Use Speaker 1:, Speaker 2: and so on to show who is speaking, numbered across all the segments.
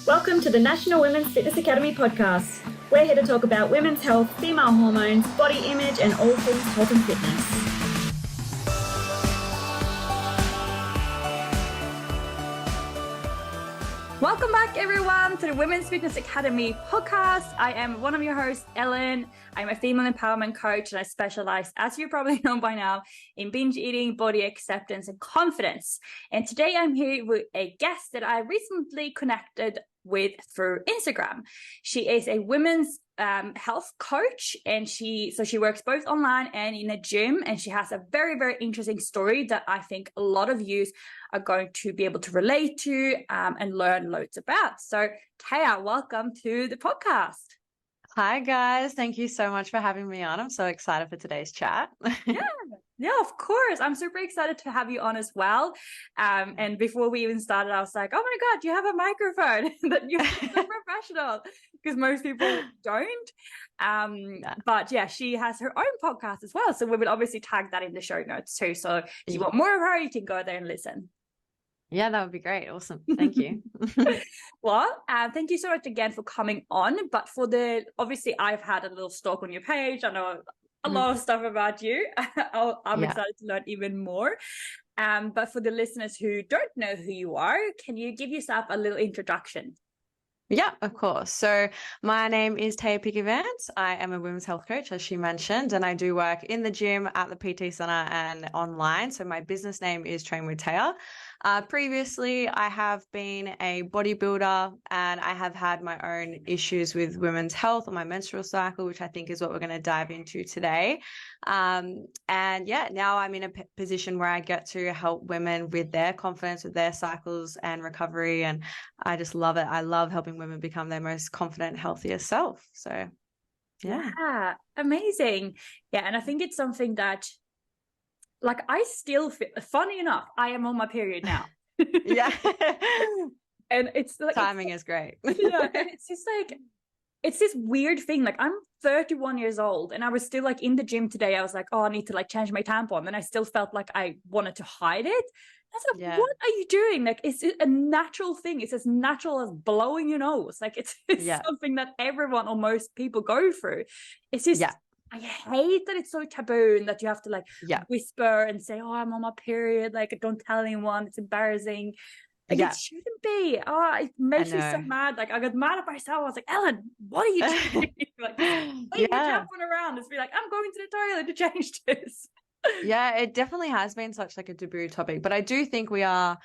Speaker 1: Welcome to the National Women's Fitness Academy podcast. We're here to talk about women's health, female hormones, body image, and all things health and fitness. Welcome back, everyone, to the Women's Fitness Academy podcast. I am one of your hosts, Elin. I'm a female empowerment coach, and I specialize, as you probably know by now, in binge eating, body acceptance, and confidence. And today I'm here with a guest that I recently connected with through Instagram. She is a women's health coach, and she works both online and in a gym, and she has a very, very interesting story that I think a lot of you are going to be able to relate to and learn loads about. So Tayah, welcome to the podcast.
Speaker 2: Hi guys, thank you so much for having me on. I'm so excited for today's chat.
Speaker 1: Yeah, of course. I'm super excited to have you on as well. And before we even started, I was like, oh my God, you have a microphone that you're so professional, because most people don't. But yeah, she has her own podcast as well. So we will obviously tag that in the show notes too. So if you want more of her, you can go there and listen.
Speaker 2: Yeah, that would be great. Awesome. Thank you.
Speaker 1: Well, thank you so much again for coming on. But obviously I've had a little stalk on your page. I know a lot of stuff about you. I'm excited to learn even more. But for the listeners who don't know who you are, can you give yourself a little introduction?
Speaker 2: Yeah, of course. So my name is Tayah Pickavance. I am a women's health coach, as she mentioned, and I do work in the gym, at the PT Center, and online. So my business name is Train with Tayah. Previously, I have been a bodybuilder, and I have had my own issues with women's health or my menstrual cycle, which I think is what we're going to dive into today. And yeah, now I'm in a position where I get to help women with their confidence, with their cycles and recovery. And I just love it. I love helping women become their most confident, healthiest self. So
Speaker 1: yeah, amazing. Yeah, and I think it's something that, like, I still feel, funny enough, I am on my period now.
Speaker 2: Yeah.
Speaker 1: And it's like
Speaker 2: timing is great.
Speaker 1: Yeah, and it's just like, it's this weird thing. Like, I'm 31 years old and I was still like in the gym today. I was like, oh, I need to like change my tampon. And I still felt like I wanted to hide it. I was like, what are you doing? Like, it's a natural thing. It's as natural as blowing your nose. Like, it's something that everyone or most people go through. It's just, I hate that it's so taboo and that you have to like whisper and say, oh, I'm on my period. Like, don't tell anyone. It's embarrassing. Like, it shouldn't be. Oh, it makes me so mad. Like, I got mad at myself. I was like, Ellen, what are you doing? Like, leave your tampon around. It's be like, I'm going to the toilet to change this.
Speaker 2: Yeah, it definitely has been such like a taboo topic, but I do think we are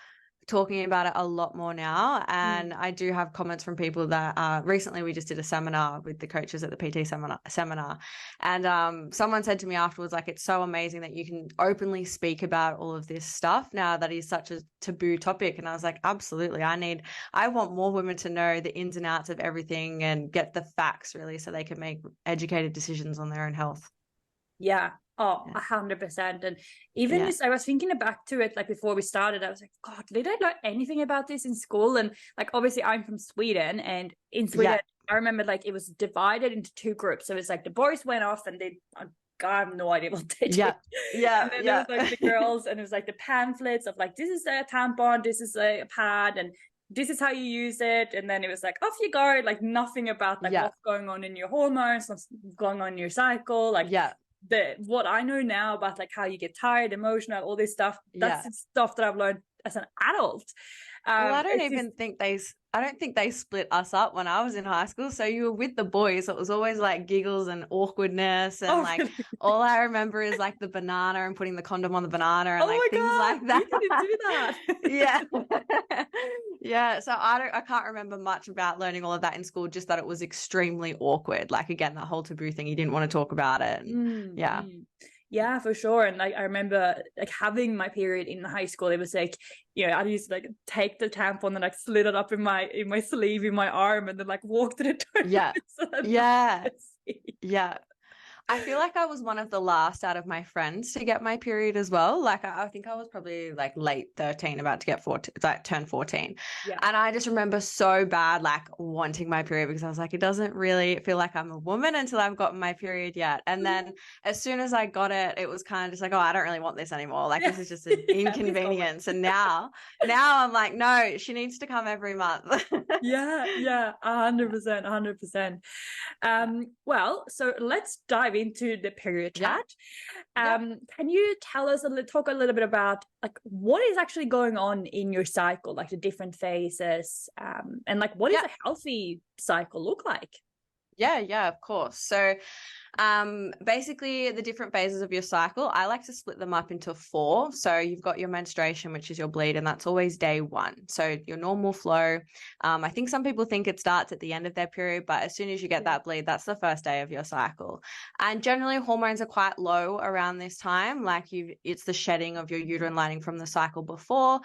Speaker 2: talking about it a lot more now. And I do have comments from people that recently we just did a seminar with the coaches at the PT seminar. And someone said to me afterwards, like, it's so amazing that you can openly speak about all of this stuff now that is such a taboo topic. And I was like, absolutely. I want more women to know the ins and outs of everything and get the facts really so they can make educated decisions on their own health.
Speaker 1: Yeah. Oh, 100%. And even this, I was thinking back to it, like before we started, I was like, God, did I learn anything about this in school? And like, obviously I'm from Sweden, and in Sweden, I remember like it was divided into two groups. So it's like the boys went off and I have no idea what they did. And then there was like the girls, and it was like the pamphlets of like, this is a tampon, this is a pad, and this is how you use it. And then it was like, off you go, like nothing about like what's going on in your hormones, what's going on in your cycle. Like, what I know now about like how you get tired, emotional, all this stuff, that's the stuff that I've learned as an adult.
Speaker 2: Well, I don't think they split us up when I was in high school. So you were with the boys. So it was always like giggles and awkwardness. And all I remember is like the banana and putting the condom on the banana and like things like that.
Speaker 1: You didn't do that.
Speaker 2: Yeah. So I can't remember much about learning all of that in school, just that it was extremely awkward. Like, again, that whole taboo thing, you didn't want to talk about it.
Speaker 1: Yeah, for sure. And like, I remember like having my period in high school. It was like, you know, I used to like take the tampon and like slid it up in my sleeve in my arm and then like walk to the toilet.
Speaker 2: I feel like I was one of the last out of my friends to get my period as well. Like I think I was probably like late 13, about to get 14, like turn 14.
Speaker 1: Yeah.
Speaker 2: And I just remember so bad, like wanting my period, because I was like, it doesn't really feel like I'm a woman until I've gotten my period yet. And then as soon as I got it, it was kind of just like, oh, I don't really want this anymore. Like this is just an inconvenience. And now I'm like, no, she needs to come every month.
Speaker 1: Yeah, 100%, 100%. Well, so let's dive into the period chat. Can you tell us talk a little bit about like what is actually going on in your cycle, like the different phases, and like what does a healthy cycle look like?
Speaker 2: Yeah, of course. So basically the different phases of your cycle, I like to split them up into 4. So you've got your menstruation, which is your bleed, and that's always day 1. So your normal flow. I think some people think it starts at the end of their period, but as soon as you get that bleed, that's the first day of your cycle. And generally hormones are quite low around this time. Like it's the shedding of your uterine lining from the cycle before.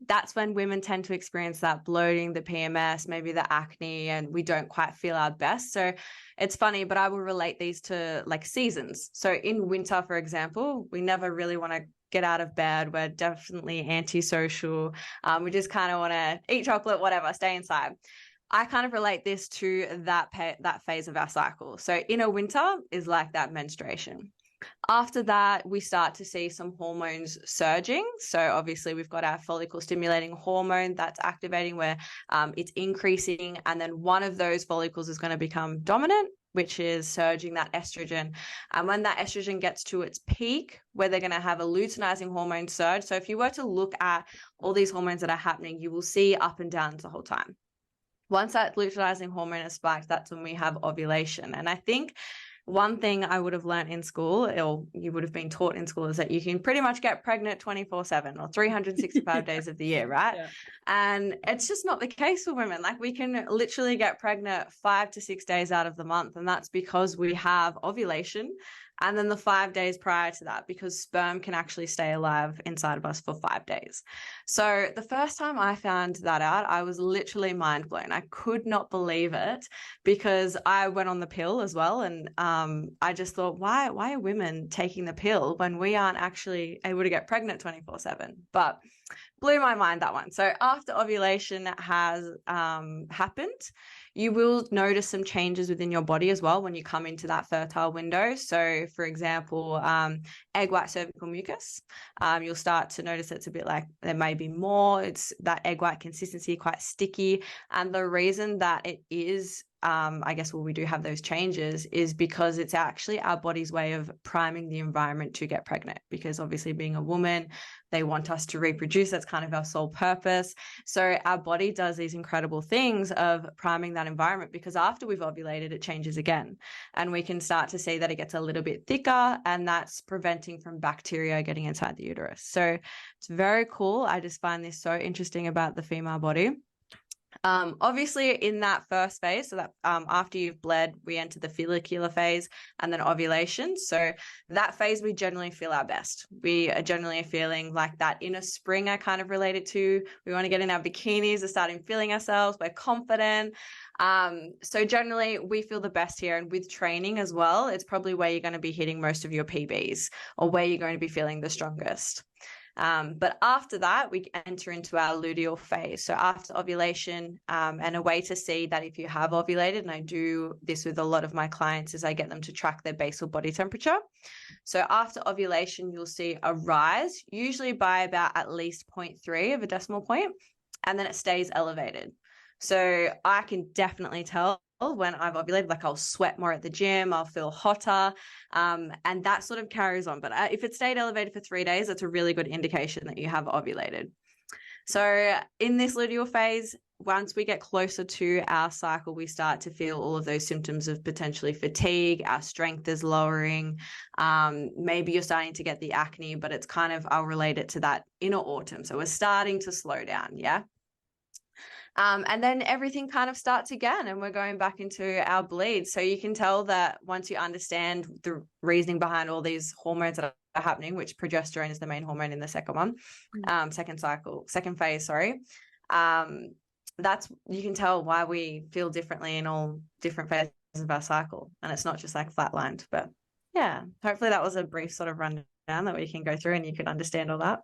Speaker 2: That's when women tend to experience that bloating, the PMS, maybe the acne, and we don't quite feel our best. So it's funny, but I will relate these to like seasons. So in winter, for example, we never really want to get out of bed. We're definitely antisocial. We just kind of want to eat chocolate, whatever, stay inside. I kind of relate this to that phase of our cycle. So inner winter is like that menstruation. After that, we start to see some hormones surging. So obviously we've got our follicle stimulating hormone that's activating where it's increasing. And then one of those follicles is going to become dominant, which is surging that estrogen. And when that estrogen gets to its peak, where they're going to have a luteinizing hormone surge. So if you were to look at all these hormones that are happening, you will see up and downs the whole time. Once that luteinizing hormone is spiked, that's when we have ovulation. And I think one thing I would have learned in school, or you would have been taught in school, is that you can pretty much get pregnant 24/7 or 365 days of the year, right?
Speaker 1: Yeah.
Speaker 2: And it's just not the case for women. Like we can literally get pregnant 5 to 6 days out of the month. And that's because we have ovulation. And then the 5 days prior to that, because sperm can actually stay alive inside of us for 5 days. So the first time I found that out, I was literally mind blown. I could not believe it because I went on the pill as well. And I just thought, why are women taking the pill when we aren't actually able to get pregnant 24/7? But blew my mind, that one. So after ovulation has happened, you will notice some changes within your body as well when you come into that fertile window. So for example, egg white cervical mucus, you'll start to notice it's a bit like there may be more. It's that egg white consistency, quite sticky. And the reason that it is I guess we do have those changes is because it's actually our body's way of priming the environment to get pregnant, because obviously being a woman, they want us to reproduce. That's kind of our sole purpose. So our body does these incredible things of priming that environment, because after we've ovulated, it changes again. And we can start to see that it gets a little bit thicker, and that's preventing from bacteria getting inside the uterus. So it's very cool. I just find this so interesting about the female body. Obviously in that first phase, so that after you've bled, we enter the follicular phase and then ovulation. So that phase, we generally feel our best. We are generally feeling like that inner spring I kind of related to. We want to get in our bikinis and starting feeling ourselves. We're confident. So generally we feel the best here. And with training as well, it's probably where you're going to be hitting most of your PBs, or where you're going to be feeling the strongest. But after that, we enter into our luteal phase. So after ovulation, and a way to see that if you have ovulated, and I do this with a lot of my clients, is I get them to track their basal body temperature. So after ovulation, you'll see a rise, usually by about at least 0.3 of a decimal point, and then it stays elevated. So I can definitely tell when I've ovulated, like I'll sweat more at the gym, I'll feel hotter, and that sort of carries on. But if it stayed elevated for 3 days, that's a really good indication that you have ovulated. So in this luteal phase, once we get closer to our cycle, we start to feel all of those symptoms of potentially fatigue, our strength is lowering, maybe you're starting to get the acne, but it's kind of, I'll relate it to that inner autumn. So we're starting to slow down, yeah? And then everything kind of starts again, and we're going back into our bleed. So you can tell that once you understand the reasoning behind all these hormones that are happening, which progesterone is the main hormone in the second one, second phase, sorry. That's, you can tell why we feel differently in all different phases of our cycle. And it's not just like flatlined, but Yeah. Hopefully that was a brief sort of rundown that we can go through and you can understand all that.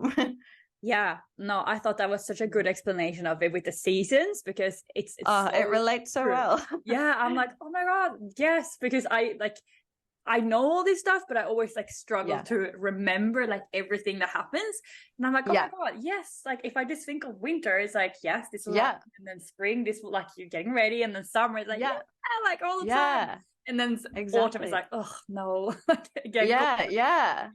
Speaker 1: Yeah, no, I thought that was such a good explanation of it with the seasons, because it's
Speaker 2: It
Speaker 1: so
Speaker 2: relates so
Speaker 1: true.
Speaker 2: well.
Speaker 1: Yeah, I'm like, oh my God, yes, because I know all this stuff, but I always like struggle
Speaker 2: Yeah.
Speaker 1: to remember like everything that happens. And I'm like, oh
Speaker 2: Yeah.
Speaker 1: my God, yes. Like if I just think of winter, it's like, yes, this will
Speaker 2: Yeah.
Speaker 1: happen. And then spring, this will like you're getting ready. And then summer is like, yeah, like all the time.
Speaker 2: Yeah.
Speaker 1: And then autumn is
Speaker 2: Exactly.
Speaker 1: like, oh no. Like, again,
Speaker 2: Yeah. Yeah.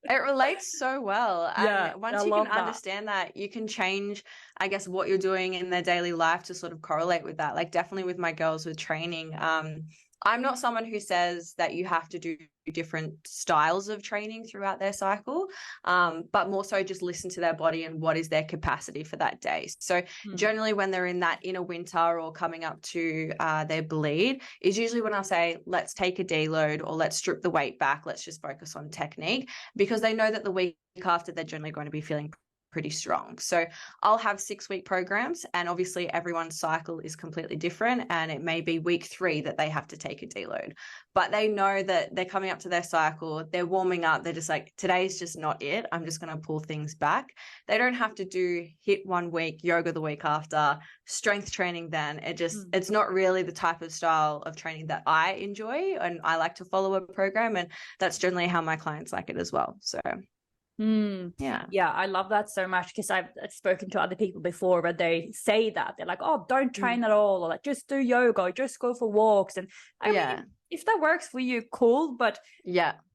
Speaker 2: It relates so well.
Speaker 1: yeah,
Speaker 2: And
Speaker 1: I
Speaker 2: once you can
Speaker 1: love that.
Speaker 2: understand that, you can change, I guess, what you're doing in their daily life to sort of correlate with that. Like definitely with my girls with training, I'm not someone who says that you have to do different styles of training throughout their cycle, but more so just listen to their body and what is their capacity for that day. So generally when they're in that inner winter or coming up to their bleed is usually when I'll say, let's take a deload or let's strip the weight back. Let's just focus on technique, because they know that the week after they're generally going to be feeling pretty strong. So I'll have 6-week programs, and obviously everyone's cycle is completely different, and it may be week 3 that they have to take a deload, but they know that they're coming up to their cycle, they're warming up, they're just like, today's just not it, I'm just going to pull things back. They don't have to do HIIT 1 week, yoga the week after, strength training then. It's not really the type of style of training that I enjoy, and I like to follow a program, and that's generally how my clients like it as well. So yeah,
Speaker 1: I love that so much, because I've spoken to other people before where they say that they're like, oh, don't train at all, or like just do yoga, or just go for walks. And I mean, if that works for you, cool, but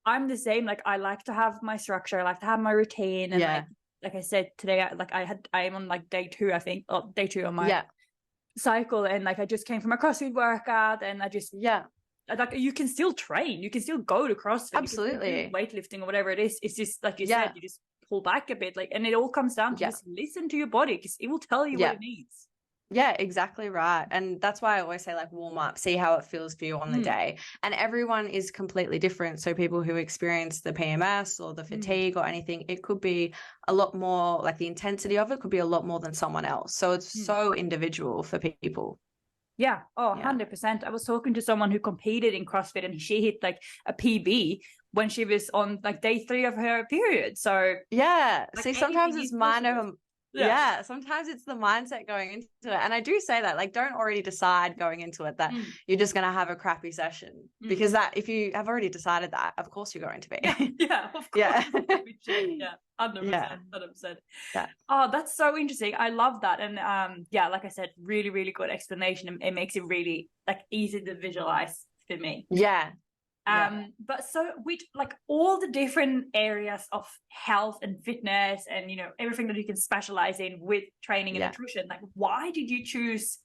Speaker 1: I'm the same. Like I like to have my structure, I like to have my routine, and like I said today, I'm on like day 2, I think, or day 2 on my cycle, and like I just came from a CrossFit workout, and I just like, you can still train, you can still go to CrossFit,
Speaker 2: absolutely,
Speaker 1: weightlifting or whatever it is. It's just like you said, you just pull back a bit, like, and it all comes down to just listen to your body, because it will tell you what it needs.
Speaker 2: Yeah, exactly right. And that's why I always say, like, warm up, see how it feels for you on the day. And everyone is completely different. So people who experience the PMS or the fatigue or anything, it could be a lot more, like the intensity of it could be a lot more than someone else. So it's so individual for people.
Speaker 1: Yeah. Oh, 100%. I was talking to someone who competed in CrossFit, and she hit like a PB when she was on like day 3 of her period. So
Speaker 2: like, see, sometimes it's sometimes it's the mindset going into it. And I do say that, like, don't already decide going into it that you're just going to have a crappy session, because that, if you have already decided that, of course you're going to be.
Speaker 1: Of course. 100%. Oh, that's so interesting. I love that. And like I said, really, really good explanation. It makes it really like easy to visualize for me. But so with like all the different areas of health and fitness, and you know, everything that you can specialize in with training and nutrition, like, why did you choose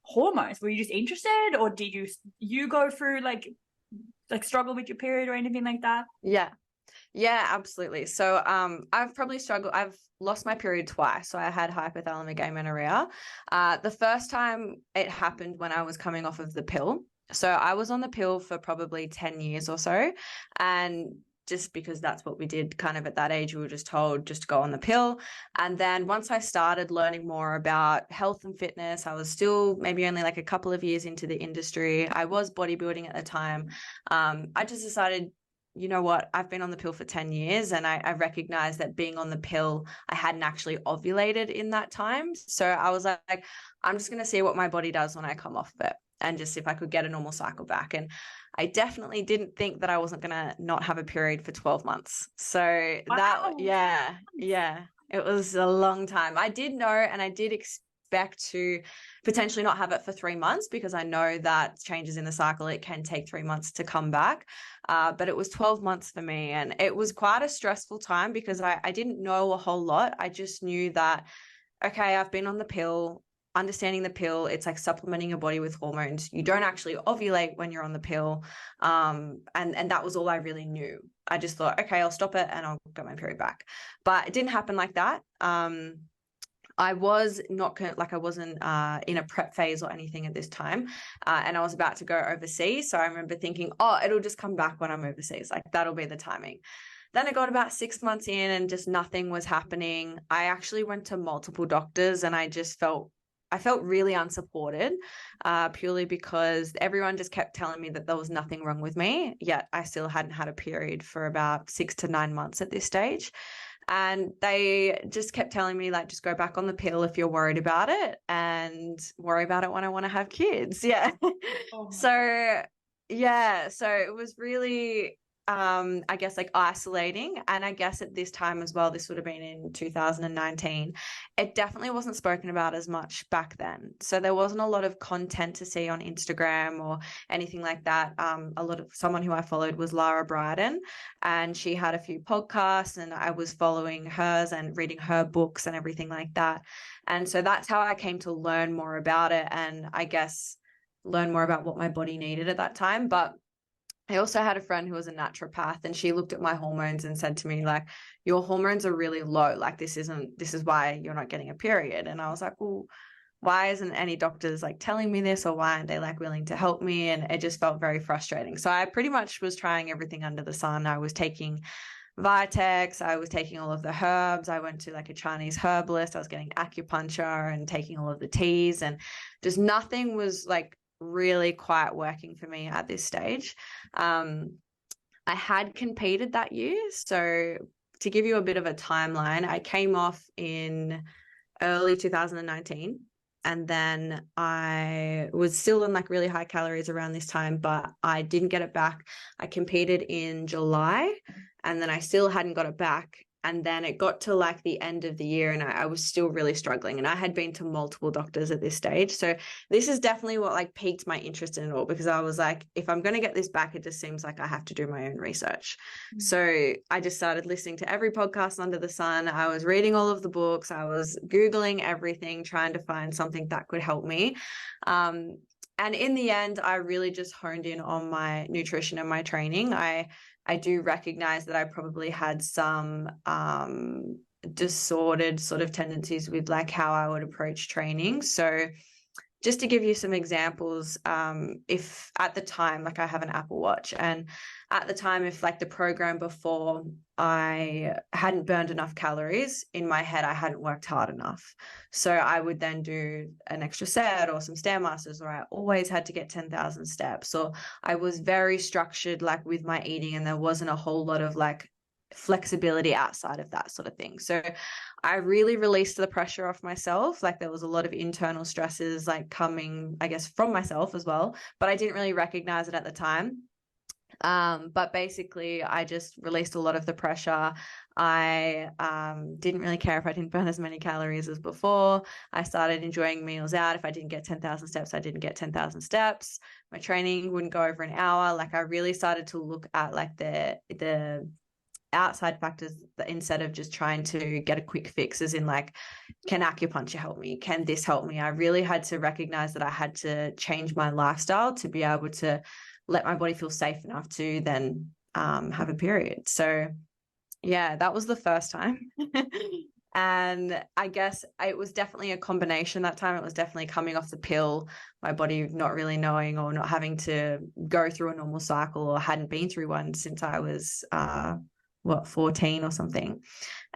Speaker 1: hormones? Were you just interested, or did you go through like struggle with your period or anything like that?
Speaker 2: Absolutely. So I've probably struggled. I've lost my period twice. So I had hypothalamic amenorrhea. The first time it happened when I was coming off of the pill. So I was on the pill for probably 10 years or so. And just because that's what we did kind of at that age, we were just told just to go on the pill. And then once I started learning more about health and fitness, I was still maybe only like a couple of years into the industry. I was bodybuilding at the time. I just decided, you know what, I've been on the pill for 10 years, and I recognized that being on the pill, I hadn't actually ovulated in that time. So I was like, I'm just going to see what my body does when I come off of it, and just if I could get a normal cycle back. And I definitely didn't think that I wasn't going to not have a period for 12 months. So that, it was a long time. I did know, and I did expect to potentially not have it for 3 months, because I know that changes in the cycle, it can take 3 months to come back. But it was 12 months for me, and it was quite a stressful time, because I didn't know a whole lot. I just knew that, okay, I've been on the pill. Understanding the pill, it's like supplementing your body with hormones. You don't actually ovulate when you're on the pill. And that was all I really knew. I just thought, okay, I'll stop it and I'll get my period back. But it didn't happen like that. I was not I wasn't in a prep phase or anything at this time. And I was about to go overseas. So I remember thinking, oh, it'll just come back when I'm overseas. Like, that'll be the timing. Then I got about 6 months in and just nothing was happening. I actually went to multiple doctors, and I just felt I felt really unsupported, purely because everyone just kept telling me that there was nothing wrong with me, yet I still hadn't had a period for about 6 to 9 months at this stage. And they just kept telling me, like, just go back on the pill if you're worried about it, and worry about it when I want to have kids. Yeah.
Speaker 1: Oh my
Speaker 2: So, yeah. So it was really, I guess, like, isolating. And I guess at this time as well, this would have been in 2019, it definitely wasn't spoken about as much back then. So there wasn't a lot of content to see on Instagram or anything like that. Someone who I followed was Lara Bryden, and she had a few podcasts, and I was following hers and reading her books and everything like that. And so that's how I came to learn more about it, and I guess learn more about what my body needed at that time. But I also had a friend who was a naturopath, and she looked at my hormones and said to me, like, your hormones are really low. Like, this is why you're not getting a period. And I was like, well, why isn't any doctors like telling me this, or why aren't they like willing to help me? And it just felt very frustrating. So I pretty much was trying everything under the sun. I was taking Vitex, I was taking all of the herbs. I went to like a Chinese herbalist. I was getting acupuncture and taking all of the teas, and just nothing was like really quite working for me at this stage. I had competed that year. So to give you a bit of a timeline, I came off in early 2019. And then I was still on like really high calories around this time, but I didn't get it back. I competed in July, and then I still hadn't got it back. And then it got to like the end of the year, and I was still really struggling. And I had been to multiple doctors at this stage. So this is definitely what like piqued my interest in it all, because I was like, if I'm going to get this back, it just seems like I have to do my own research. Mm-hmm. So I just started listening to every podcast under the sun. I was reading all of the books. I was Googling everything, trying to find something that could help me. And in the end, I really just honed in on my nutrition and my training. I do recognize that I probably had some disordered sort of tendencies with like how I would approach training. So just to give you some examples, if at the time, like I have an Apple Watch, and at the time, if like the program before I hadn't burned enough calories, in my head, I hadn't worked hard enough. So I would then do an extra set or some Stairmasters, or I always had to get 10,000 steps, or I was very structured like with my eating, and there wasn't a whole lot of like flexibility outside of that sort of thing. So I really released the pressure off myself. Like there was a lot of internal stresses like coming, I guess, from myself as well, but I didn't really recognize it at the time. But basically I just released a lot of the pressure. I didn't really care if I didn't burn as many calories as before. I started enjoying meals out. If I didn't get 10,000 steps, I didn't get 10,000 steps. My training wouldn't go over an hour. Like I really started to look at like the outside factors instead of just trying to get a quick fix, as in like, can acupuncture help me? Can this help me? I really had to recognize that I had to change my lifestyle to be able to let my body feel safe enough to then have a period. So yeah, that was the first time. And I guess it was definitely a combination that time. It was definitely coming off the pill, my body not really knowing or not having to go through a normal cycle, or hadn't been through one since I was 14 or something.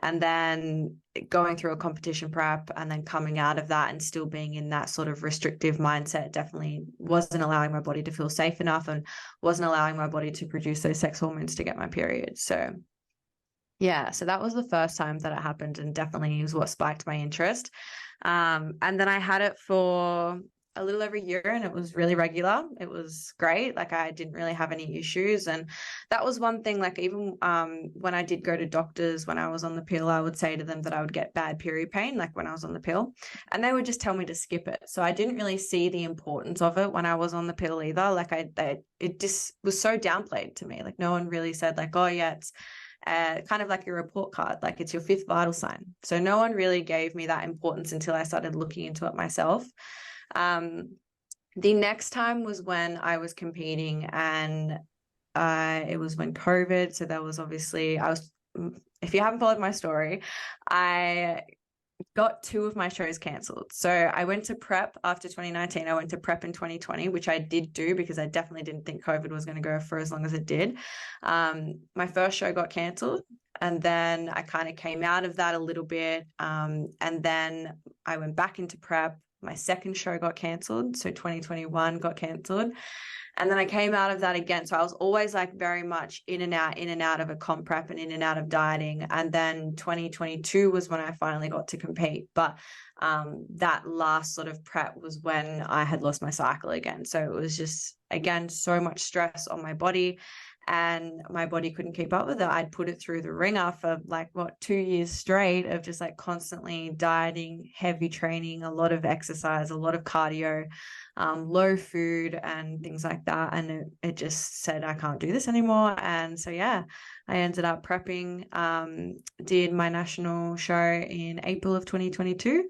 Speaker 2: And then going through a competition prep, and then coming out of that and still being in that sort of restrictive mindset definitely wasn't allowing my body to feel safe enough, and wasn't allowing my body to produce those sex hormones to get my period. So yeah, so that was the first time that it happened, and definitely was what spiked my interest. And then I had it for a little over a year, and it was really regular. It was great. Like I didn't really have any issues. And that was one thing, like even when I did go to doctors when I was on the pill, I would say to them that I would get bad period pain, like when I was on the pill, and they would just tell me to skip it. So I didn't really see the importance of it when I was on the pill either. Like it just was so downplayed to me. Like no one really said like, oh yeah, it's kind of like your report card, like it's your fifth vital sign. So no one really gave me that importance until I started looking into it myself. The next time was when I was competing, and it was when COVID. So that was obviously, if you haven't followed my story, I got 2 of my shows cancelled. So I went to prep after 2019. I went to prep in 2020, which I did do because I definitely didn't think COVID was going to go for as long as it did. My first show got cancelled, and then I kind of came out of that a little bit. And then I went back into prep my second show got cancelled. So 2021 got cancelled. And then I came out of that again. So I was always like very much in and out of a comp prep and in and out of dieting. And then 2022 was when I finally got to compete. But that last sort of prep was when I had lost my cycle again. So it was just, again, so much stress on my body, and my body couldn't keep up with it. I'd put it through the ringer for like 2 years straight of just like constantly dieting, heavy training, a lot of exercise, a lot of cardio, low food and things like that. And it just said, I can't do this anymore. And so, yeah, I ended up prepping, did my national show in April of 2022.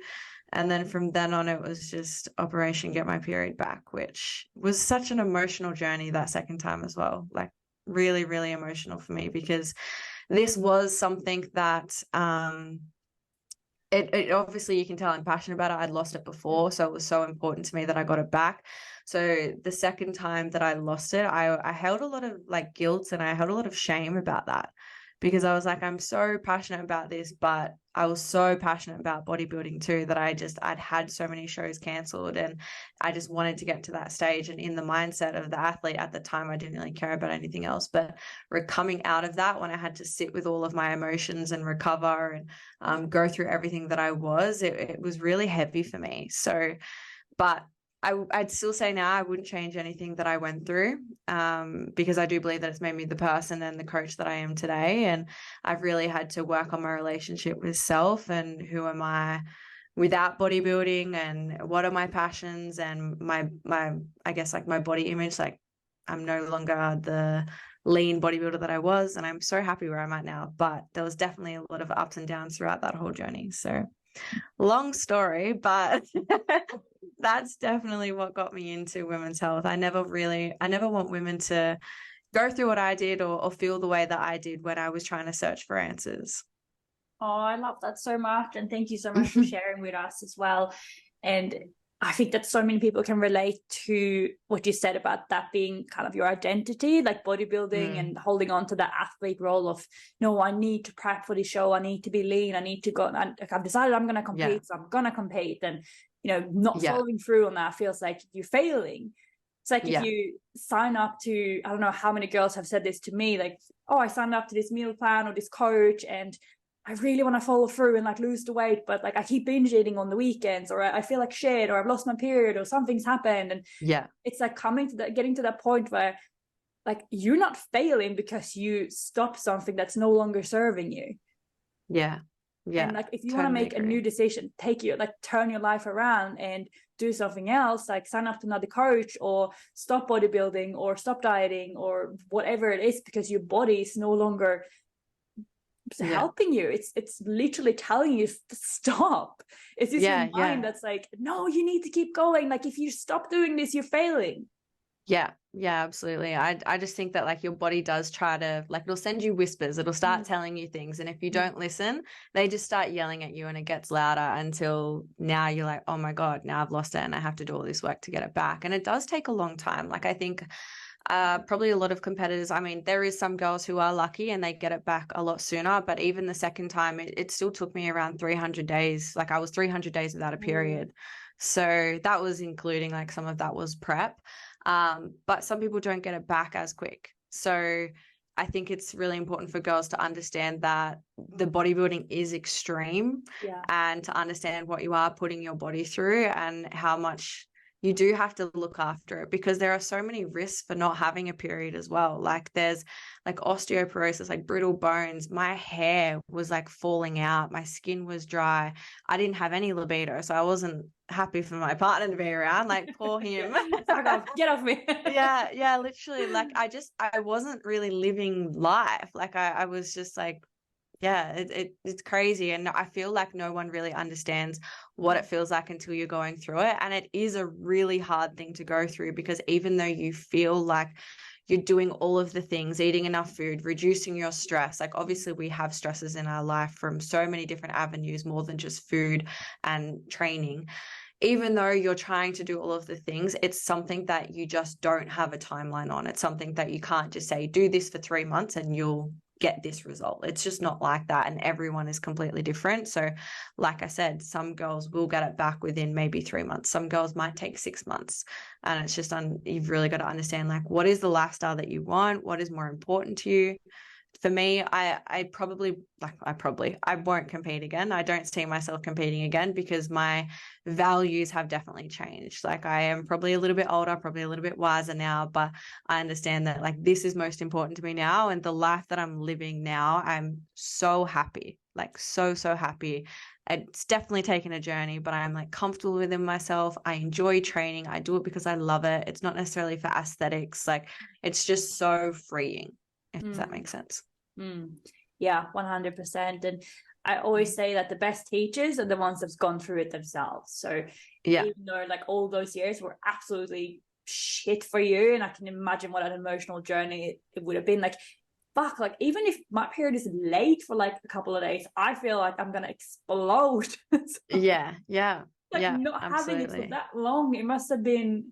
Speaker 2: And then from then on, it was just Operation Get My Period Back, which was such an emotional journey that second time as well. Like really, really emotional for me, because this was something that it obviously, you can tell I'm passionate about it. I'd lost it before, so it was so important to me that I got it back. So the second time that I lost it, I held a lot of like guilt, and I held a lot of shame about that, because I was like, I'm so passionate about this, but I was so passionate about bodybuilding too that I'd had so many shows cancelled, and I just wanted to get to that stage. And in the mindset of the athlete at the time, I didn't really care about anything else. But coming out of that, when I had to sit with all of my emotions and recover and go through everything that I was, it was really heavy for me. So, but I'd still say now I wouldn't change anything that I went through, because I do believe that it's made me the person and the coach that I am today. And I've really had to work on my relationship with self, and who am I without bodybuilding, and what are my passions, and my I guess like my body image. Like I'm no longer the lean bodybuilder that I was, and I'm so happy where I'm at now. But there was definitely a lot of ups and downs throughout that whole journey. So long story, but that's definitely what got me into women's health. I never want women to go through what I did, or feel the way that I did when I was trying to search for answers.
Speaker 1: Oh, I love that so much. And thank you so much for sharing with us as well. And I think that so many people can relate to what you said about that being kind of your identity, like bodybuilding and holding on to that athlete role of, no, I need to prep for the show. I need to be lean. I need to go. And I've decided I'm going to compete. So I'm going to compete. And, not following through on that feels like you're failing. It's like if you sign up to, I don't know how many girls have said this to me, like, oh, I signed up to this meal plan or this coach, and I really want to follow through and like lose the weight, but like I keep binge eating on the weekends, or I feel like shit, or I've lost my period, or something's happened. And it's like getting to that point where like you're not failing because you stop something that's no longer serving you. And like if you want to make a new decision, turn your life around and do something else, like sign up to another coach, or stop bodybuilding, or stop dieting, or whatever it is, because your body is no longer helping you. It's literally telling you to stop. It's just your mind that's like, no, you need to keep going. Like if you stop doing this, you're failing.
Speaker 2: Yeah, absolutely. I just think that like your body does try to, like, it'll send you whispers, it'll start telling you things, and if you don't listen, they just start yelling at you, and it gets louder until now you're like, oh my God, now I've lost it and I have to do all this work to get it back. And it does take a long time. Like I think probably a lot of competitors, I mean, there is some girls who are lucky and they get it back a lot sooner, but even the second time, it still took me around 300 days. Like I was 300 days without a period. So that was including like some of that was prep. But some people don't get it back as quick. So I think it's really important for girls to understand that the bodybuilding is extreme, and to understand what you are putting your body through and how much you do have to look after it, because there are so many risks for not having a period as well. Like there's like osteoporosis, like brittle bones. My hair was like falling out. My skin was dry. I didn't have any libido, so I wasn't happy for my partner to be around. Like poor him.
Speaker 1: Get off me.
Speaker 2: Literally. Like I wasn't really living life. Like I was just like, it's crazy. And I feel like no one really understands what it feels like until you're going through it. And it is a really hard thing to go through, because even though you feel like you're doing all of the things, eating enough food, reducing your stress, like obviously we have stresses in our life from so many different avenues, more than just food and training. Even though you're trying to do all of the things, it's something that you just don't have a timeline on. It's something that you can't just say, do this for 3 months and you'll get this result. It's just not like that, and everyone is completely different. So like I said, some girls will get it back within maybe 3 months. Some girls might take 6 months, and it's just you've really got to understand, like, what is the lifestyle that you want? What is more important to you? For me, I won't compete again. I don't see myself competing again because my values have definitely changed. Like, I am probably a little bit older, probably a little bit wiser now, but I understand that, like, this is most important to me now, and the life that I'm living now, I'm so happy, like so happy. It's definitely taken a journey, but I'm like comfortable within myself. I enjoy training. I do it because I love it. It's not necessarily for aesthetics. Like, it's just so freeing, if that makes sense.
Speaker 1: Yeah, 100%. And I always say that the best teachers are the ones that've gone through it themselves. So even though like all those years were absolutely shit for you, and I can imagine what an emotional journey it would have been, like, fuck, like, even if my period is late for like a couple of days, I feel like I'm gonna explode.
Speaker 2: Like
Speaker 1: not having it for that long, it must have been,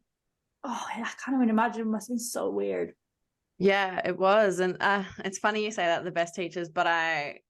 Speaker 1: I can't even imagine. It must have been so weird.
Speaker 2: Yeah, it was. And it's funny you say that, the best teachers, but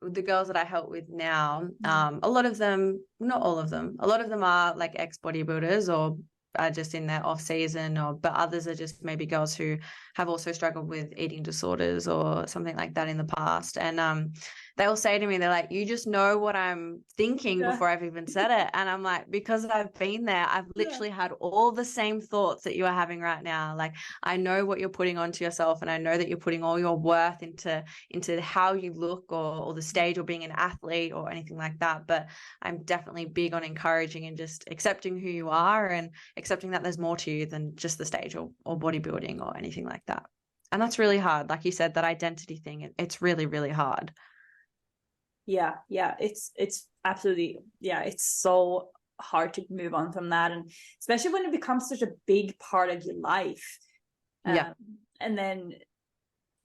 Speaker 2: the girls that I help with now, a lot of them, not all of them, a lot of them are like ex-bodybuilders or are just in their off season, but others are just maybe girls who have also struggled with eating disorders or something like that in the past. And they'll say to me, they're like, you just know what I'm thinking before I've even said it. And I'm like, because I've been there, I've literally had all the same thoughts that you are having right now. Like, I know what you're putting onto yourself, and I know that you're putting all your worth into how you look or the stage or being an athlete or anything like that. But I'm definitely big on encouraging and just accepting who you are and accepting that there's more to you than just the stage or bodybuilding or anything like that. And that's really hard. Like you said, that identity thing, it's really, really hard.
Speaker 1: Yeah, it's absolutely, it's so hard to move on from that, and especially when it becomes such a big part of your life. And then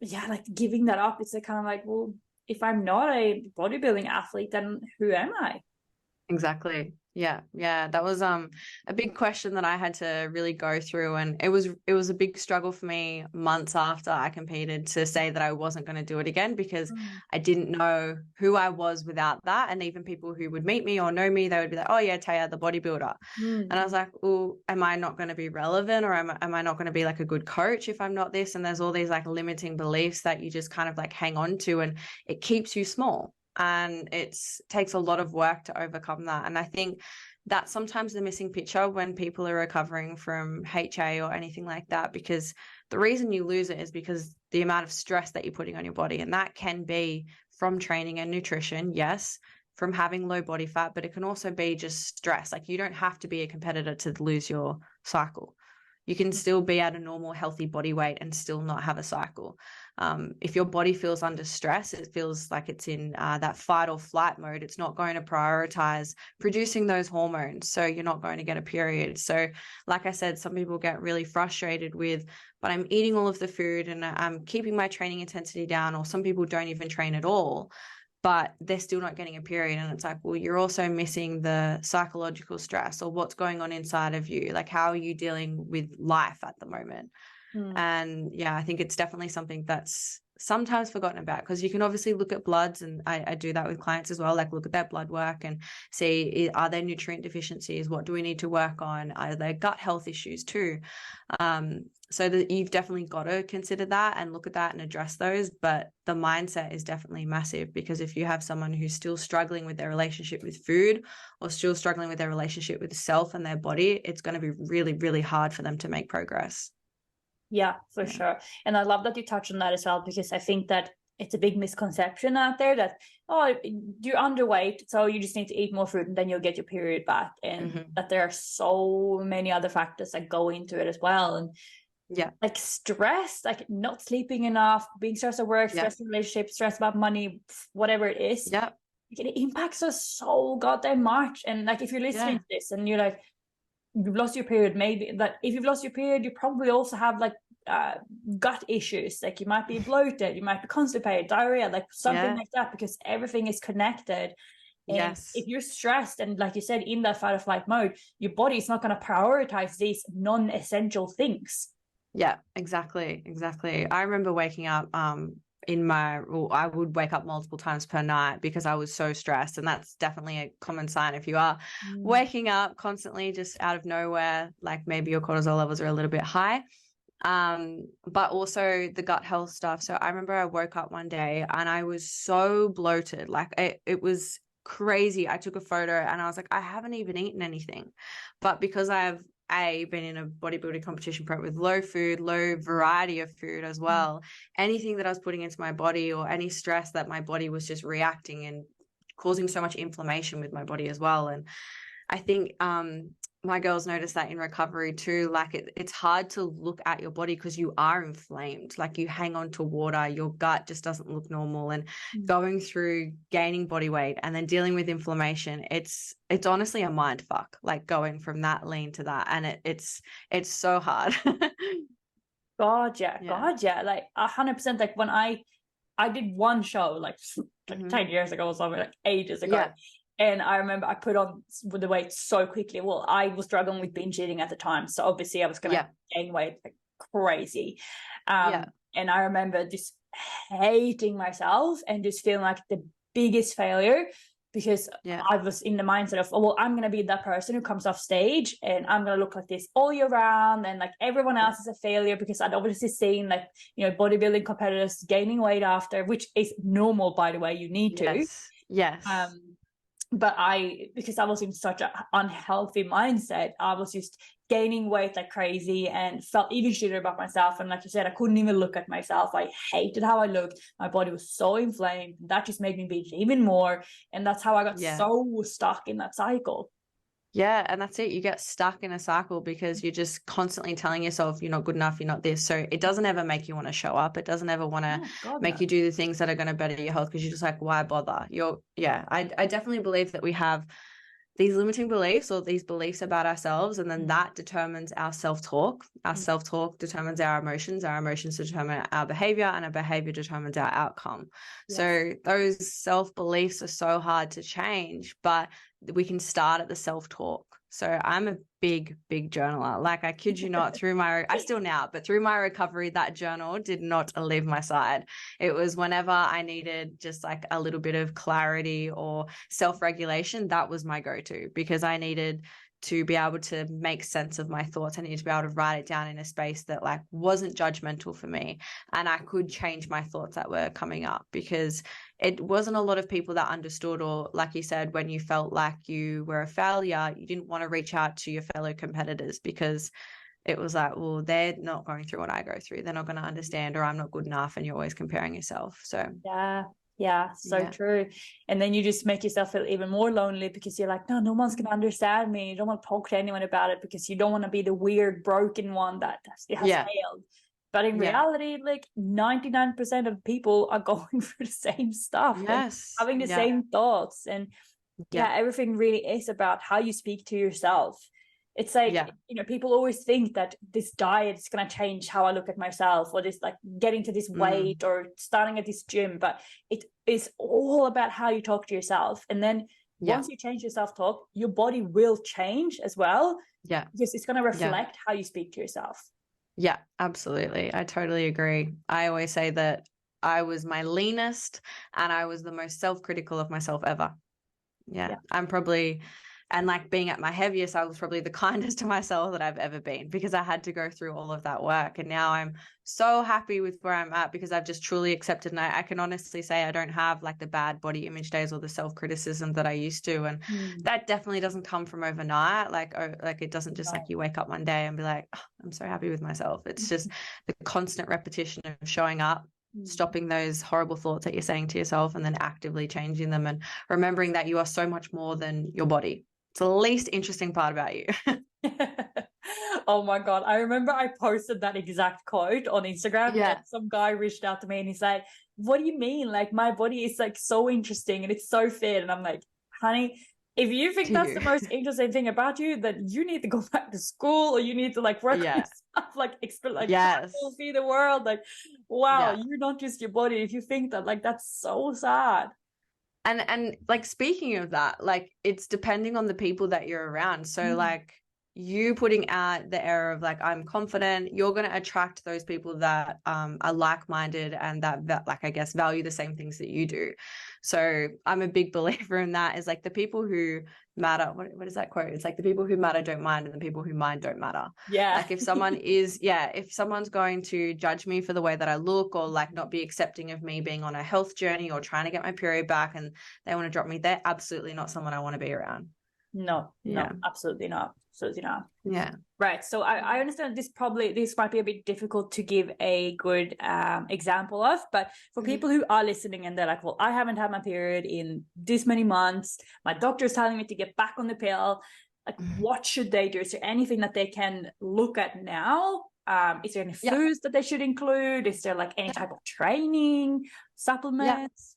Speaker 1: like giving that up, it's like kind of like, well, if I'm not a bodybuilding athlete, then who am I?
Speaker 2: Exactly. Yeah. That was a big question that I had to really go through, and it was a big struggle for me months after I competed to say that I wasn't going to do it again, because I didn't know who I was without that. And even people who would meet me or know me, they would be like, oh yeah, Tayah, the bodybuilder. And I was like, well, am I not going to be relevant, or am I not going to be like a good coach if I'm not this? And there's all these like limiting beliefs that you just kind of like hang on to, and it keeps you small. And it takes a lot of work to overcome that. And I think that's sometimes the missing picture when people are recovering from HA or anything like that, because the reason you lose it is because the amount of stress that you're putting on your body. And that can be from training and nutrition, yes, from having low body fat, but it can also be just stress. Like, you don't have to be a competitor to lose your cycle. You can still be at a normal, healthy body weight and still not have a cycle. If your body feels under stress, it feels like it's in that fight or flight mode. It's not going to prioritize producing those hormones. So you're not going to get a period. So like I said, some people get really frustrated with, but I'm eating all of the food and I'm keeping my training intensity down, or some people don't even train at all, but they're still not getting a period. And it's like, well, you're also missing the psychological stress or what's going on inside of you. Like, how are you dealing with life at the moment? And I think it's definitely something that's sometimes forgotten about, because you can obviously look at bloods, and I do that with clients as well. Like, look at their blood work and see, are there nutrient deficiencies? What do we need to work on? Are there gut health issues too? So that you've definitely got to consider that and look at that and address those. But the mindset is definitely massive, because if you have someone who's still struggling with their relationship with food or still struggling with their relationship with self and their body, it's going to be really, really hard for them to make progress.
Speaker 1: Yeah, for sure. And I love that you touched on that as well, because I think that it's a big misconception out there that, oh, you're underweight, so you just need to eat more fruit and then you'll get your period back. And that there are so many other factors that go into it as well. And like stress, like not sleeping enough, being stressed at work, stressed in relationships, stressed about money, whatever it is. It impacts us so goddamn much. And like, if you're listening to this and you're like, you've lost your period, maybe that if you've lost your period, you probably also have like gut issues. Like, you might be bloated, you might be constipated, diarrhea, like something like that, because everything is connected. And if you're stressed and, like you said, in that fight or flight mode, your body is not going to prioritize these non-essential things.
Speaker 2: Yeah, exactly. I remember waking up I would wake up multiple times per night because I was so stressed. And that's definitely a common sign if you are waking up constantly just out of nowhere, like maybe your cortisol levels are a little bit high. But also the gut health stuff. So I remember I woke up one day and I was so bloated, like it was crazy. I took a photo and I was like, I haven't even eaten anything. But because I've been in a bodybuilding competition prep with low variety of food as well, anything that I was putting into my body or any stress that my body was just reacting and causing so much inflammation with my body as well. And I think my girls notice that in recovery too. Like it's hard to look at your body because you are inflamed. Like you hang on to water, your gut just doesn't look normal. And going through gaining body weight and then dealing with inflammation, it's honestly a mind fuck. Like going from that lean to that, and it's so hard.
Speaker 1: Gotcha. Like 100%. Like when I did one show like 10 years ago or something, like ages ago.
Speaker 2: Yeah.
Speaker 1: And I remember I put on the weight so quickly. Well, I was struggling with binge eating at the time. So obviously I was going to gain weight like crazy. And I remember just hating myself and just feeling like the biggest failure because I was in the mindset of, oh, well, I'm going to be that person who comes off stage and I'm going to look like this all year round. And like everyone else is a failure because I'd obviously seen like, you know, bodybuilding competitors gaining weight after, which is normal, by the way, you need to.
Speaker 2: Yes.
Speaker 1: But because I was in such an unhealthy mindset, I was just gaining weight like crazy and felt even shittier about myself. And like you said, I couldn't even look at myself. I hated how I looked. My body was so inflamed. That just made me binge even more. And that's how I got so stuck in that cycle.
Speaker 2: Yeah, and that's it. You get stuck in a cycle because you're just constantly telling yourself you're not good enough, you're not this. So it doesn't ever make you want to show up. It doesn't ever want to make you do the things that are going to better your health because you're just like, why bother? I definitely believe that we have these limiting beliefs or these beliefs about ourselves, and then that determines our self-talk. Our self-talk determines our emotions determine our behavior, and our behavior determines our outcome. So those self-beliefs are so hard to change, but we can start at the self-talk. So I'm a big journaler. Like I kid you not, I still now, but through my recovery, that journal did not leave my side. It was whenever I needed just like a little bit of clarity or self-regulation, that was my go-to because I needed to be able to make sense of my thoughts. I needed to be able to write it down in a space that like wasn't judgmental for me, and I could change my thoughts that were coming up because it wasn't a lot of people that understood, or like you said, when you felt like you were a failure, you didn't want to reach out to your fellow competitors because it was like, well, they're not going through what I go through. They're not going to understand, or I'm not good enough. And you're always comparing yourself. So
Speaker 1: so true. And then you just make yourself feel even more lonely because you're like, no one's gonna understand me. You don't want to talk to anyone about it because you don't want to be the weird broken one that has failed. But in reality, like 99% of people are going through the same stuff, having the same thoughts. And everything really is about how you speak to yourself. It's like, you know, people always think that this diet is going to change how I look at myself, or this like getting to this weight or starting at this gym. But it is all about how you talk to yourself. And then once you change your self-talk, your body will change as well. Yeah. Because it's going to reflect how you speak to yourself.
Speaker 2: Yeah, absolutely. I totally agree. I always say that I was my leanest and I was the most self-critical of myself ever. Yeah. I'm probably... And like being at my heaviest, I was probably the kindest to myself that I've ever been because I had to go through all of that work. And now I'm so happy with where I'm at because I've just truly accepted. And I can honestly say I don't have like the bad body image days or the self-criticism that I used to. And that definitely doesn't come from overnight. Like it doesn't just like you wake up one day and be like, oh, I'm so happy with myself. It's just the constant repetition of showing up, stopping those horrible thoughts that you're saying to yourself and then actively changing them and remembering that you are so much more than your body. It's the least interesting part about you.
Speaker 1: Oh my God. I remember I posted that exact quote on Instagram and some guy reached out to me and he's like, what do you mean? Like my body is like so interesting and it's so fit. And I'm like, honey, if you think that's the most interesting thing about you, then you need to go back to school or you need to like work on yourself, like see the world. Like, wow, you're not just your body. If you think that, like, that's so sad.
Speaker 2: And like speaking of that, like it's depending on the people that you're around. So like you putting out the air of like, I'm confident, you're going to attract those people that are like-minded and that like, I guess, value the same things that you do. So I'm a big believer in that, is like the people who matter. What is that quote? It's like the people who matter don't mind, and the people who mind don't matter.
Speaker 1: Yeah.
Speaker 2: Like if someone is, if someone's going to judge me for the way that I look, or like not be accepting of me being on a health journey or trying to get my period back, and they want to drop me, they're absolutely not someone I want to be around.
Speaker 1: No, absolutely not. Absolutely not.
Speaker 2: Yeah.
Speaker 1: Right. So I understand this might be a bit difficult to give a good example of, but for people who are listening and they're like, well, I haven't had my period in this many months, my doctor's telling me to get back on the pill, like what should they do? Is there anything that they can look at now? Is there any foods that they should include? Is there like any type of training, supplements?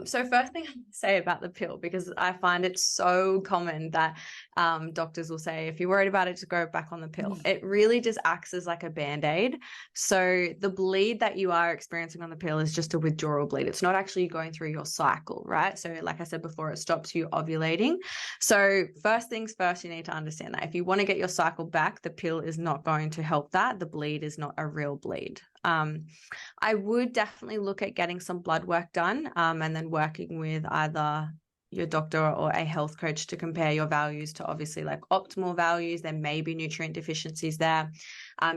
Speaker 2: So first thing I say about the pill, because I find it so common that doctors will say, if you're worried about it, just go back on the pill. It really just acts as like a band-aid. So the bleed that you are experiencing on the pill is just a withdrawal bleed. It's not actually going through your cycle, right? So like I said before, it stops you ovulating. So first things first, you need to understand that if you want to get your cycle back, the pill is not going to help that. The bleed is not a real bleed. I would definitely look at getting some blood work done, and then working with either your doctor or a health coach to compare your values to obviously like optimal values. There may be nutrient deficiencies there.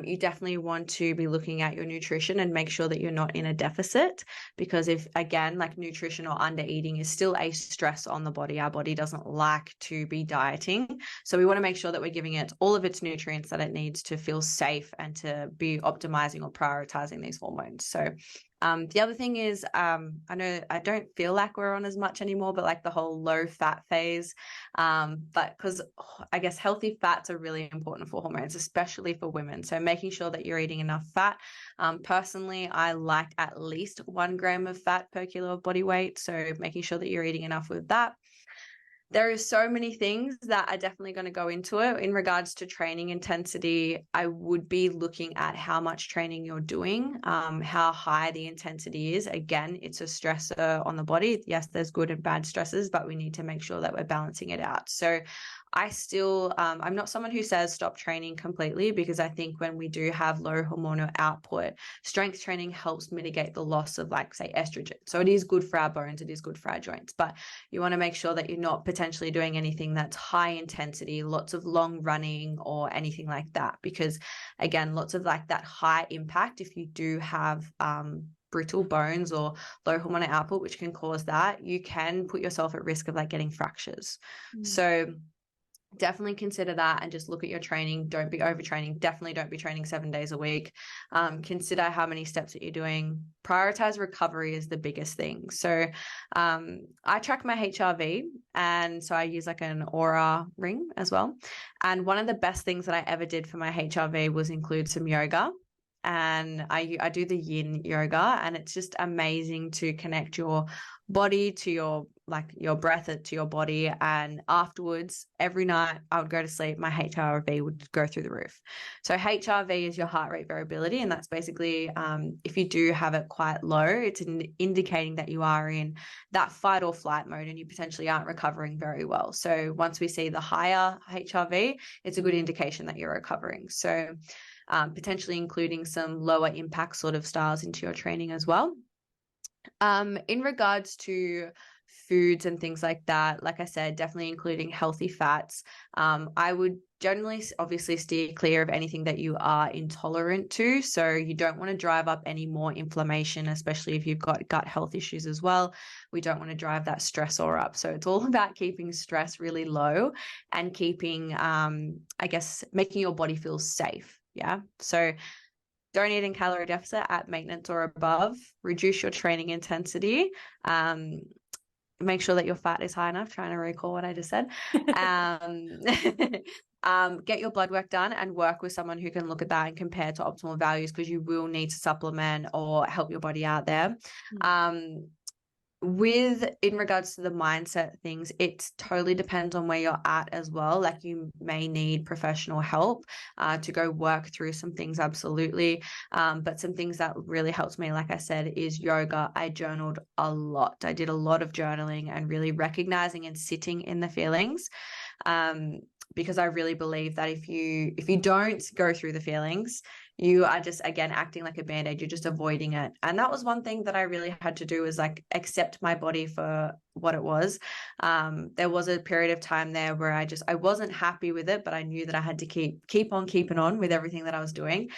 Speaker 2: You definitely want to be looking at your nutrition and make sure that you're not in a deficit, because if, again, like nutrition or under eating is still a stress on the body, our body doesn't like to be dieting. So we want to make sure that we're giving it all of its nutrients that it needs to feel safe and to be optimizing or prioritizing these hormones. So the other thing is, I know I don't feel like we're on as much anymore, but like the whole low fat phase, but because I guess healthy fats are really important for hormones, especially for women. So making sure that you're eating enough fat. Personally, I like at least 1 gram of fat per kilo of body weight. So making sure that you're eating enough with that. There is so many things that are definitely going to go into it. In regards to training intensity, I would be looking at how much training you're doing, how high the intensity is. Again, it's a stressor on the body. Yes, there's good and bad stresses, but we need to make sure that we're balancing it out. So I still, I'm not someone who says stop training completely, because I think when we do have low hormonal output, strength training helps mitigate the loss of, like, say, estrogen. So it is good for our bones, it is good for our joints, but you want to make sure that you're not potentially doing anything that's high intensity, lots of long running or anything like that, because again, lots of like that high impact, if you do have brittle bones or low hormonal output, which can cause that, you can put yourself at risk of like getting fractures. So definitely consider that and just look at your training. Don't be overtraining. Definitely don't be training 7 days a week. Consider how many steps that you're doing. Prioritize recovery is the biggest thing. So I track my HRV, and so I use like an Aura ring as well. And one of the best things that I ever did for my HRV was include some yoga. And I do the yin yoga, and it's just amazing to connect your body to your breath to your body. And afterwards, every night I would go to sleep, my HRV would go through the roof. So HRV is your heart rate variability, and that's basically if you do have it quite low, it's indicating that you are in that fight or flight mode and you potentially aren't recovering very well. So once we see the higher HRV, it's a good indication that you're recovering. So potentially including some lower impact sort of styles into your training as well. In regards to foods and things like that, like I said, definitely including healthy fats. I would generally obviously steer clear of anything that you are intolerant to. So you don't want to drive up any more inflammation, especially if you've got gut health issues as well. We don't want to drive that stressor up. So it's all about keeping stress really low and keeping, I guess, making your body feel safe. Yeah. So don't eat in calorie deficit at maintenance or above. Reduce your training intensity. Make sure that your fat is high enough. Trying to recall what I just said. Get your blood work done and work with someone who can look at that and compare to optimal values, because you will need to supplement or help your body out there. In regards to the mindset things, it totally depends on where you're at as well. Like you may need professional help to go work through some things, absolutely. But some things that really helped me, like I said, is yoga. I journaled a lot. I did a lot of journaling and really recognizing and sitting in the feelings. because I really believe that if you don't go through the feelings, you are just, again, acting like a band-aid. You're just avoiding it. And that was one thing that I really had to do, was like accept my body for what it was. There was a period of time there where I wasn't happy with it, but I knew that I had to keep on keeping on with everything that I was doing.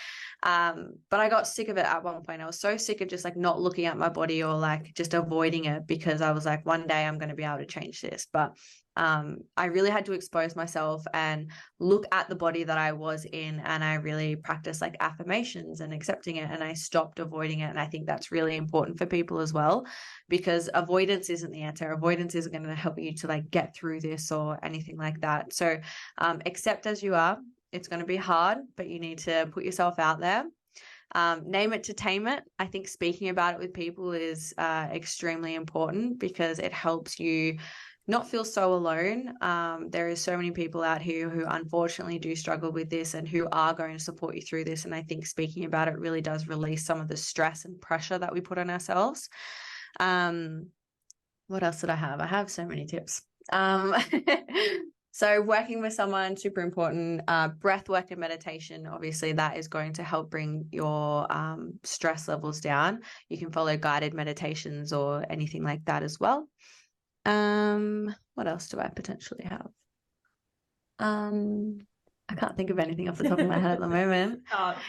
Speaker 2: But I got sick of it at one point. I was so sick of just like not looking at my body, or like just avoiding it, because I was like, one day I'm going to be able to change this. But I really had to expose myself and look at the body that I was in, and I really practiced like affirmations and accepting it, and I stopped avoiding it. And I think that's really important for people as well, because avoidance isn't the answer. Avoidance isn't going to help you to like get through this or anything like that. So accept as you are. It's going to be hard, but you need to put yourself out there. Name it to tame it. I think speaking about it with people is extremely important, because it helps you not feel so alone. There is so many people out here who unfortunately do struggle with this, and who are going to support you through this. And I think speaking about it really does release some of the stress and pressure that we put on ourselves. What else did I have? I have so many tips. So working with someone, super important. Breath work and meditation, obviously that is going to help bring your stress levels down. You can follow guided meditations or anything like that as well. What else do I potentially have? I can't think of anything off the top of my head at the moment.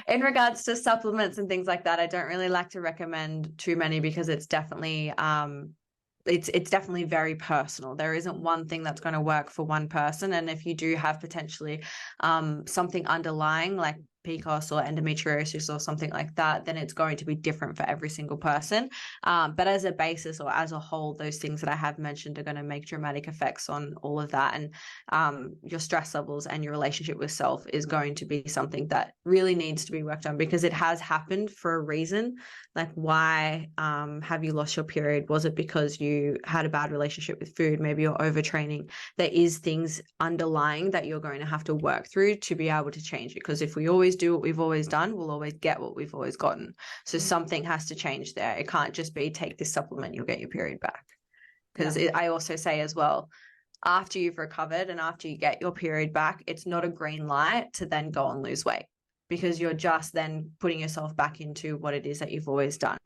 Speaker 2: In regards to supplements and things like that, I don't really like to recommend too many, because it's definitely it's definitely very personal. There isn't one thing that's going to work for one person. And if you do have potentially something underlying like PCOS or endometriosis or something like that, then it's going to be different for every single person. But as a basis or as a whole, those things that I have mentioned are going to make dramatic effects on all of that. And your stress levels and your relationship with self is going to be something that really needs to be worked on, because it has happened for a reason. Like, why have you lost your period? Was it because you had a bad relationship with food? Maybe you're overtraining. There is things underlying that you're going to have to work through to be able to change it, because if we always do what we've always done, we'll always get what we've always gotten. So something has to change there. It can't just be take this supplement, you'll get your period back. Because I also say as well, after you've recovered and after you get your period back, it's not a green light to then go and lose weight, because you're just then putting yourself back into what it is that you've always done.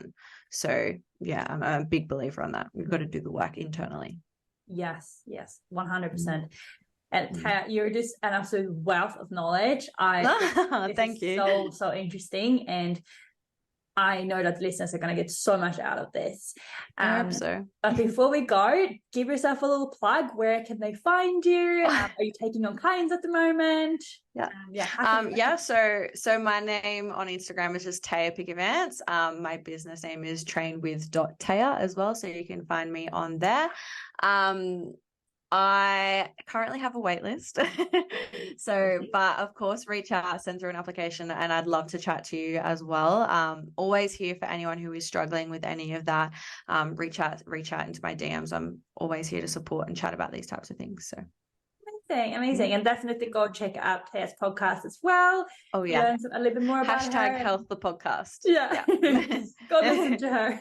Speaker 2: So yeah, I'm a big believer on that. We've got to do the work internally.
Speaker 1: Yes, 100%. And Tayah, you're just an absolute wealth of knowledge.
Speaker 2: Thank you.
Speaker 1: So interesting. And I know that listeners are going to get so much out of this.
Speaker 2: I hope so.
Speaker 1: But before we go, give yourself a little plug. Where can they find you? Are you taking on clients at the moment?
Speaker 2: So my name on Instagram is just Tayah Pickavance. My business name is trainwith.tayah as well, so you can find me on there. I currently have a wait list. But of course, reach out, send through an application, and I'd love to chat to you as well. Always here for anyone who is struggling with any of that. Reach out into my DMs. I'm always here to support and chat about these types of things. So
Speaker 1: amazing. And definitely go check out Tayah's podcast as well.
Speaker 2: Oh yeah.
Speaker 1: Learn a little bit more about
Speaker 2: # health the podcast.
Speaker 1: Yeah. Go listen to her.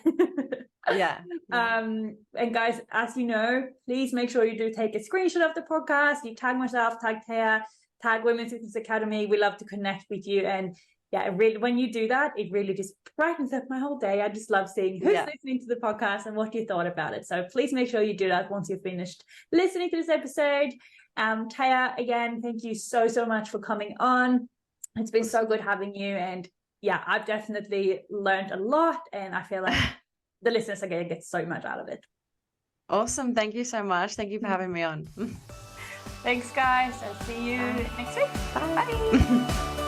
Speaker 2: Yeah.
Speaker 1: And guys, as you know, please make sure you do take a screenshot of the podcast. You tag myself, tag Tayah, tag Women's Fitness Academy. We love to connect with you. And yeah, really, when you do that, it really just brightens up my whole day. I just love seeing who's listening to the podcast and what you thought about it. So please make sure you do that once you've finished listening to this episode. Tayah, again, thank you so much for coming on. It's been so good having you. And yeah, I've definitely learned a lot, and I feel like the listeners are going to get so much out of it.
Speaker 2: Awesome. Thank you so much. Thank you for having me on.
Speaker 1: Thanks, guys. I'll see you next week.
Speaker 2: Bye.